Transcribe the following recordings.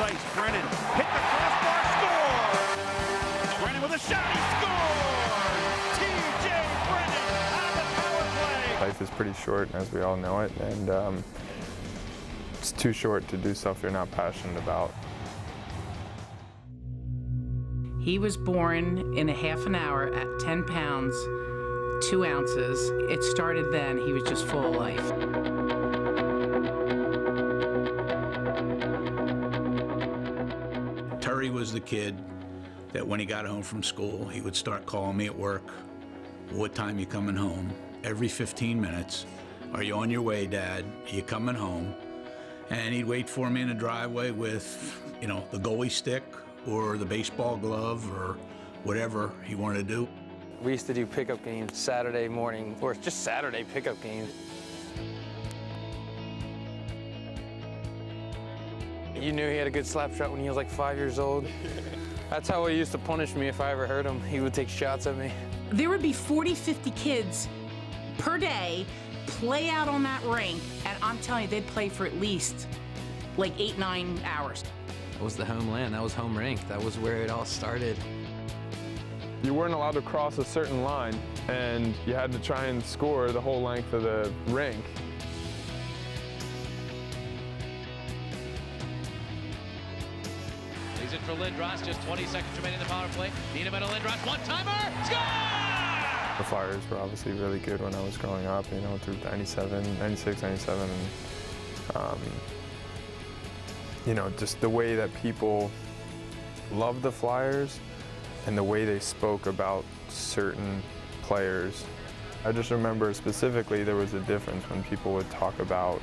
ice. Brennan hit the crossbar, score! Brennan with a shot, he scores! T.J. Brennan on the power play! Life is pretty short, as we all know it, and it's too short to do stuff you're not passionate about. He was born in a half an hour at 10 pounds, 2 ounces. It started then. He was just full of life. Terry was the kid that when he got home from school, he would start calling me at work. What time you coming home? Every 15 minutes. Are you on your way, Dad? Are you coming home? And he'd wait for me in the driveway with, you know, the goalie stick or the baseball glove or whatever he wanted to do. We used to do pickup games Saturday morning, or just Saturday pickup games. You knew he had a good slap shot when he was like 5 years old. That's how he used to punish me if I ever hurt him. He would take shots at me. There would be 40, 50 kids per day play out on that rink, and I'm telling you, they'd play for at least like 8, 9 hours. That was the homeland, that was home rink, that was where it all started. You weren't allowed to cross a certain line, and you had to try and score the whole length of the rink. He's in for Lindros, just 20 seconds remaining in the power play. Niederman to Lindros, one-timer, score! The Flyers were obviously really good when I was growing up, you know, through 97, 96, 97, and you know, just the way that people loved the Flyers and the way they spoke about certain players. I just remember specifically there was a difference when people would talk about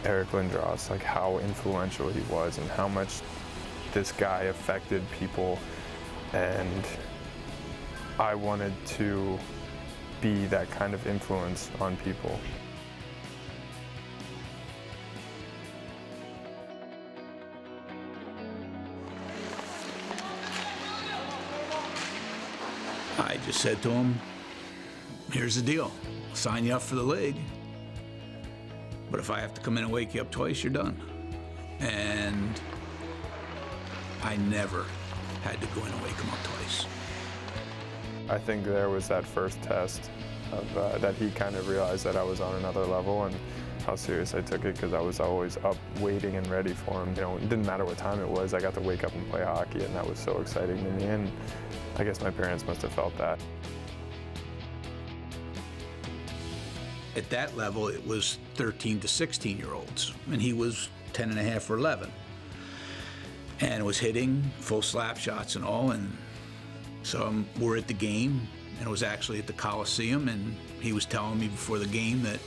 Eric Lindros, like how influential he was and how much this guy affected people, and I wanted to be that kind of influence on people. I just said to him, here's the deal. I'll sign you up for the league, but if I have to come in and wake you up twice, you're done. And I never had to go in and wake him up twice. I think there was that first test of that he kind of realized that I was on another level and how serious I took it, because I was always up waiting and ready for him. You know, it didn't matter what time it was, I got to wake up and play hockey, and that was so exciting to me, and I guess my parents must have felt that. At that level, it was 13 to 16-year-olds, and he was 10 and a half or 11. And was hitting full slap shots and all, and so we're at the game, and it was actually at the Coliseum, and he was telling me before the game that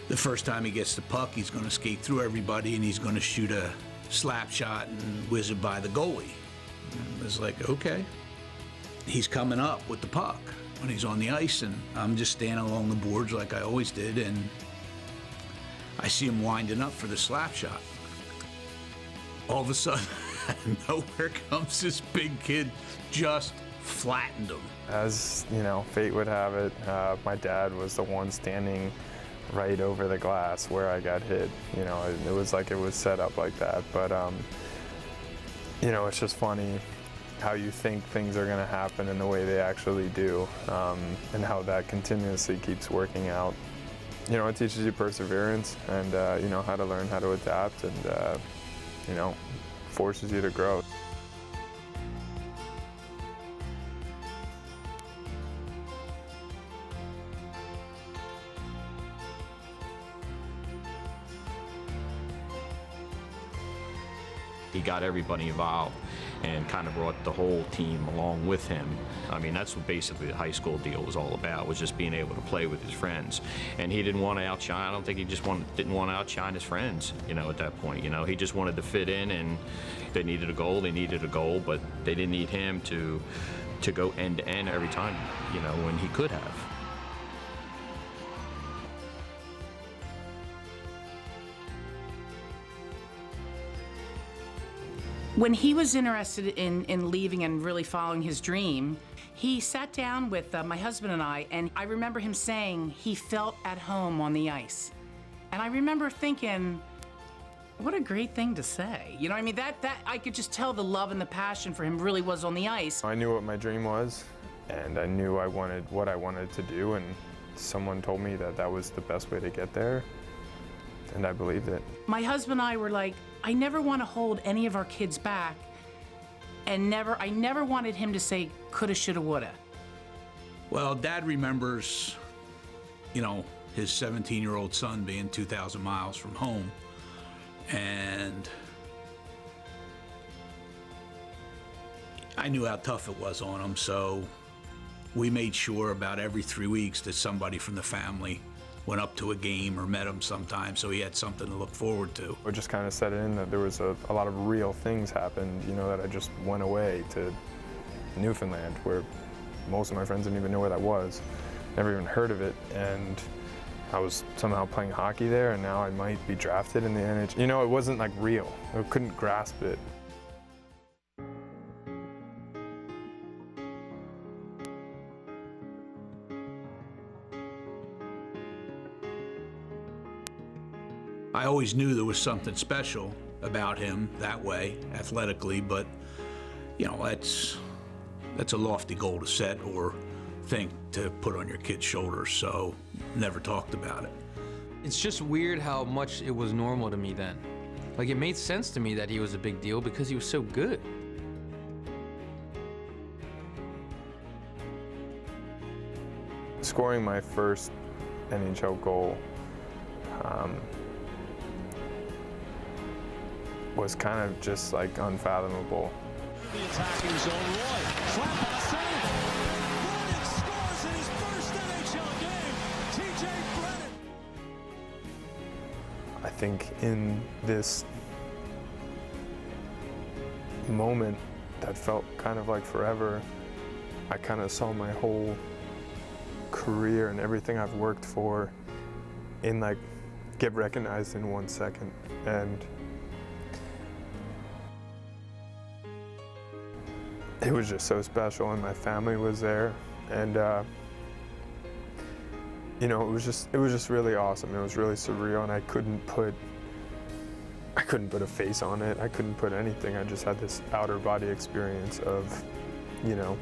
the first time he gets the puck, he's going to skate through everybody, and he's going to shoot a slap shot and whiz it by the goalie. And I was like, okay. He's coming up with the puck when he's on the ice, and I'm just standing along the boards like I always did, and I see him winding up for the slap shot. All of a sudden, nowhere comes this big kid, just flattened him. As you know, fate would have it, my dad was the one standing right over the glass where I got hit. You know, it was like it was set up like that. But you know, it's just funny how you think things are going to happen and the way they actually do, and how that continuously keeps working out. You know, it teaches you perseverance and you know, how to learn how to adapt, and you know, forces you to grow. He got everybody involved and kind of brought the whole team along with him. I mean, that's what basically the high school deal was all about, was just being able to play with his friends. And he didn't want to outshine. I don't think he just didn't want to outshine his friends, you know, at that point. You know, he just wanted to fit in, and they needed a goal, but they didn't need him to go end to end every time, you know, when he could have. When he was interested in leaving and really following his dream, he sat down with my husband and I remember him saying he felt at home on the ice. And I remember thinking, What a great thing to say. You know, I mean, that I could just tell the love and the passion for him really was on the ice. I knew what my dream was, and I knew what I wanted to do, and someone told me that that was the best way to get there, and I believed it. My husband and I were like, I never want to hold any of our kids back, and I never wanted him to say coulda, shoulda, woulda. Well, Dad remembers, you know, his 17-year-old son being 2,000 miles from home, and I knew how tough it was on him, so we made sure about every 3 weeks that somebody from the family went up to a game or met him sometime, so he had something to look forward to. It just kind of set in that there was a lot of real things happened, you know, that I just went away to Newfoundland, where most of my friends didn't even know where that was, never even heard of it, and I was somehow playing hockey there, and now I might be drafted in the NHL. You know, it wasn't like real. I couldn't grasp it. I always knew there was something special about him that way, athletically, but, you know, that's a lofty goal to set or think to put on your kid's shoulders, so never talked about it. It's just weird how much it was normal to me then. Like, it made sense to me that he was a big deal because he was so good. Scoring my first NHL goal was kind of just like unfathomable. The attacking zone, Roy. Slap pass center. Brennan scores in his first NHL game. TJ Brennan. I think in this moment that felt kind of like forever, I kind of saw my whole career and everything I've worked for in like get recognized in 1 second. And it was just so special, and my family was there, and you know, it was just really awesome. It was really surreal, and I couldn't put a face on it. I couldn't put anything. I just had this outer body experience of, you know,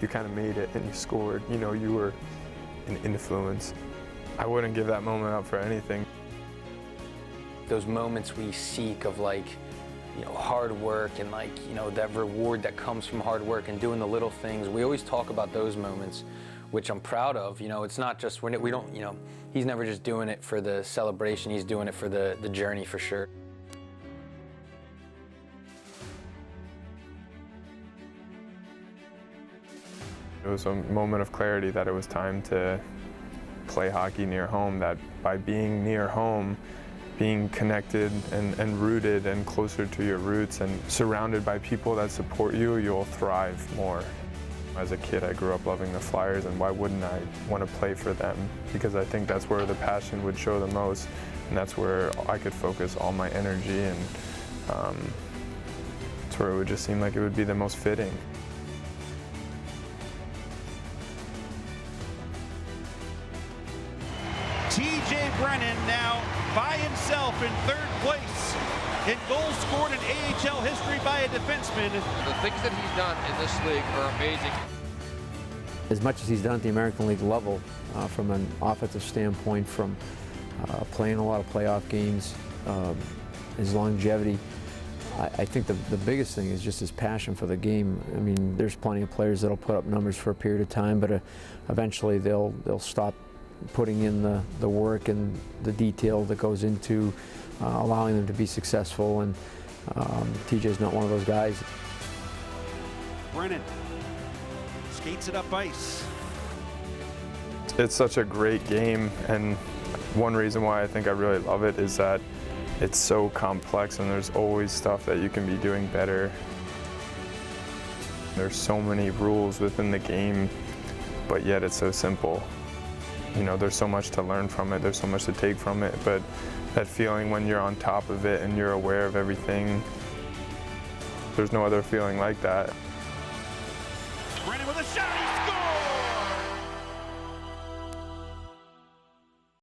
you kind of made it and you scored. You know, you were an influence. I wouldn't give that moment up for anything. Those moments we seek of, like, you know, hard work and, like, you know, that reward that comes from hard work and doing the little things. We always talk about those moments, which I'm proud of. You know, it's not just, we don't, you know, he's never just doing it for the celebration, he's doing it for the journey for sure. It was a moment of clarity that it was time to play hockey near home, that by being near home, being connected and rooted and closer to your roots and surrounded by people that support you, you'll thrive more. As a kid, I grew up loving the Flyers, and why wouldn't I want to play for them? Because I think that's where the passion would show the most, and that's where I could focus all my energy, and it's where it would just seem like it would be the most fitting. TJ Brennan now by himself in third place in goals scored in AHL history by a defenseman. The things that he's done in this league are amazing. As much as he's done at the American League level, from an offensive standpoint, from playing a lot of playoff games, his longevity, I think the biggest thing is just his passion for the game. I mean, there's plenty of players that'll put up numbers for a period of time, but eventually they'll stop putting in the work and the detail that goes into allowing them to be successful, and TJ's not one of those guys. Brennan skates it up ice. It's such a great game, and one reason why I think I really love it is that it's so complex and there's always stuff that you can be doing better. There's so many rules within the game, but yet it's so simple. You know, there's so much to learn from it, there's so much to take from it, but that feeling when you're on top of it and you're aware of everything, there's no other feeling like that. Brennan with a shot, he scores!